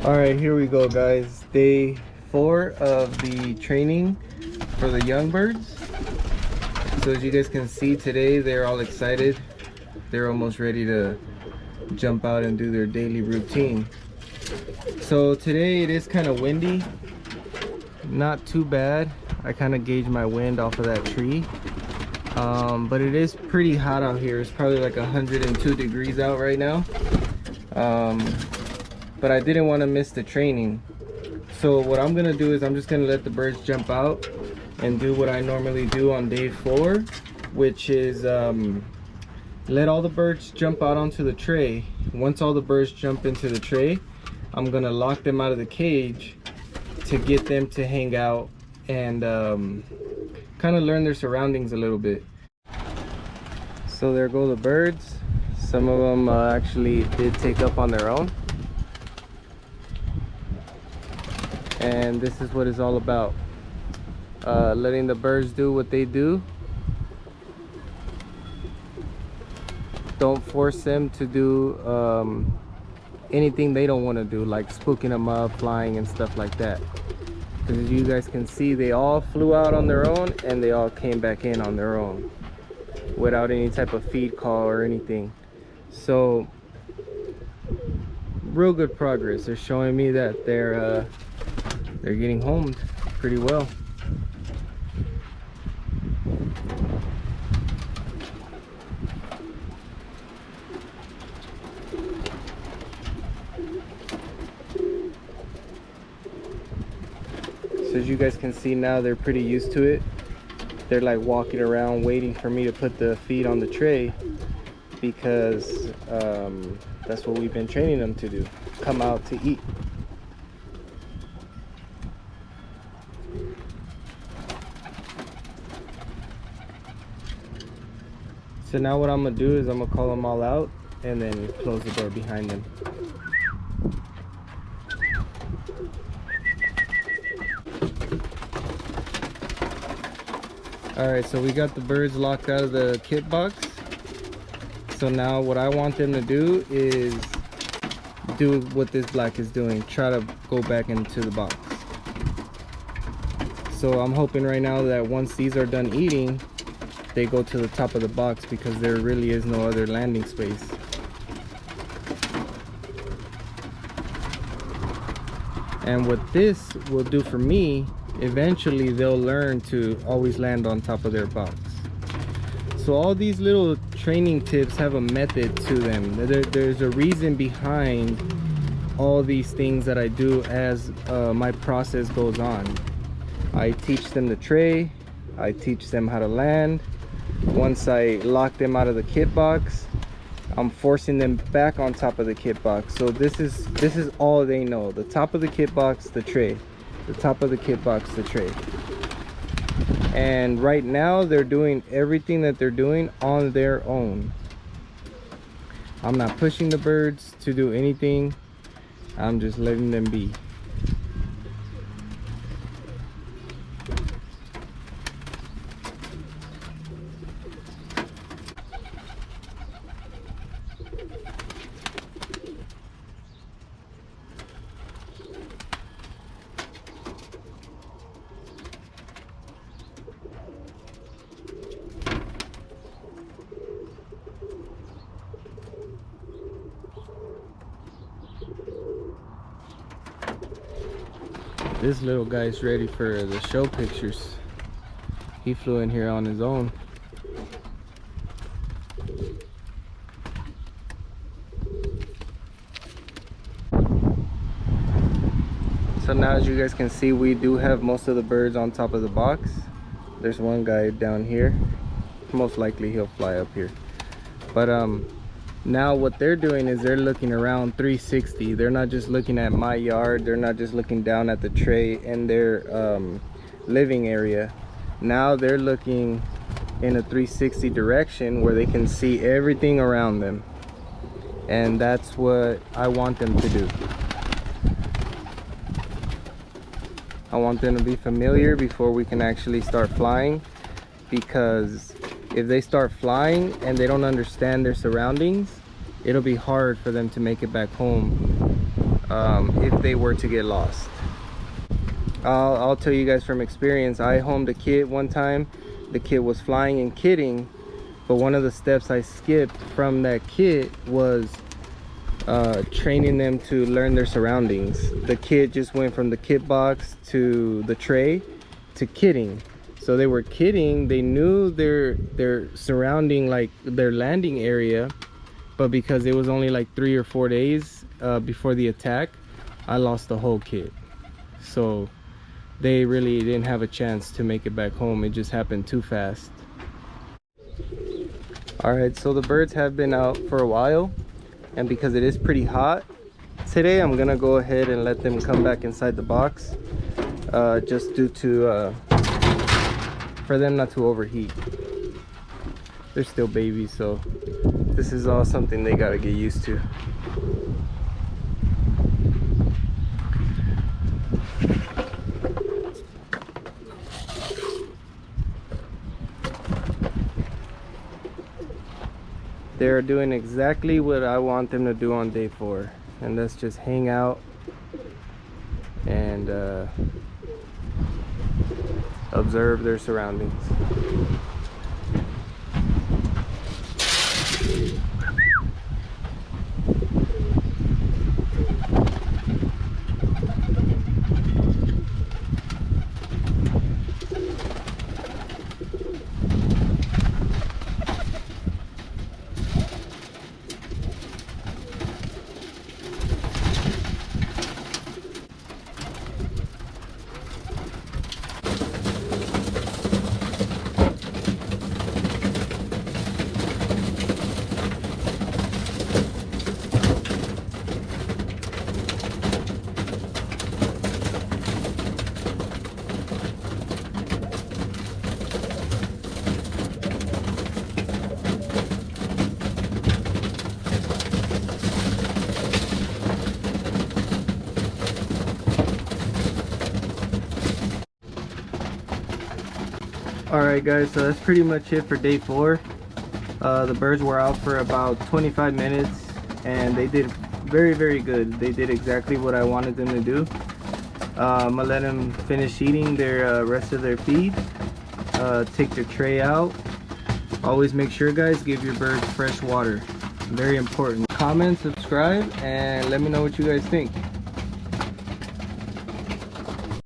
All right, here we go, guys. Day 4 of the training for the young birds. So as you guys can see today, they're all excited. They're almost ready to jump out and do their daily routine. So today it is kind of windy, not too bad. I kind of gauge my wind off of that tree. But it is pretty hot out here. It's probably like 102 degrees out right now. But I didn't want to miss the training. So what I'm gonna do is I'm just gonna let the birds jump out and do what I normally do on day 4, which is let all the birds jump out onto the tray. Once all the birds jump into the tray, I'm gonna lock them out of the cage to get them to hang out and kind of learn their surroundings a little bit. So there go the birds. Some of them actually did take up on their own. And this is what it's all about. Letting the birds do what they do. Don't force them to do anything they don't want to do, like spooking them up, flying and stuff like that. Because as you guys can see, they all flew out on their own and they all came back in on their own without any type of feed call or anything. So real good progress. They're showing me that they're getting homed pretty well. So as you guys can see now, they're pretty used to it. They're like walking around waiting for me to put the feed on the tray, because that's what we've been training them to do, come out to eat. So now what I'm gonna do is I'm gonna call them all out and then close the door behind them. All right, so we got the birds locked out of the kit box. So now what I want them to do is do what this black is doing, try to go back into the box. So I'm hoping right now that once these are done eating, they go to the top of the box, because there really is no other landing space. And what this will do for me, eventually they'll learn to always land on top of their box. So all these little training tips have a method to them. There's a reason behind all these things that I do as my process goes on. I teach them the tray, I teach them how to land. Once I lock them out of the kit box, I'm forcing them back on top of the kit box. So this is all they know: the top of the kit box, the tray, the top of the kit box, the tray. And right now they're doing everything that they're doing on their own. I'm not pushing the birds to do anything. I'm just letting them be. This little guy's ready for the show pictures. He flew in here on his own. So now, as you guys can see, we do have most of the birds on top of the box. There's one guy down here. Most likely he'll fly up here. But now what they're doing is they're looking around 360. They're not just looking at my yard. They're not just looking down at the tray in their living area. Now they're looking in a 360 direction where they can see everything around them. And that's what I want them to do. I want them to be familiar before we can actually start flying, because if they start flying and they don't understand their surroundings, it'll be hard for them to make it back home if they were to get lost. I'll tell you guys from experience. I homed a kit one time. The kit was flying and kidding, but one of the steps I skipped from that kit was training them to learn their surroundings. The kit just went from the kit box to the tray to kidding. So they were kidding, they knew their surrounding, like their landing area, but because it was only like 3 or 4 days before the attack, I lost the whole kit. So they really didn't have a chance to make it back home. It just happened too fast. All right, so the birds have been out for a while, and because it is pretty hot today, I'm gonna go ahead and let them come back inside the box, just due to for them not to overheat. They're still babies, so this is all something they gotta get used to. They're doing exactly what I want them to do on day 4, and that's just hang out and observe their surroundings. Alright guys, so that's pretty much it for day 4. The birds were out for about 25 minutes and they did very good. They did exactly what I wanted them to do. I'm gonna let them finish eating their rest of their feed, take their tray out. Always make sure, guys, give your birds fresh water. Very important. Comment, subscribe, and let me know what you guys think.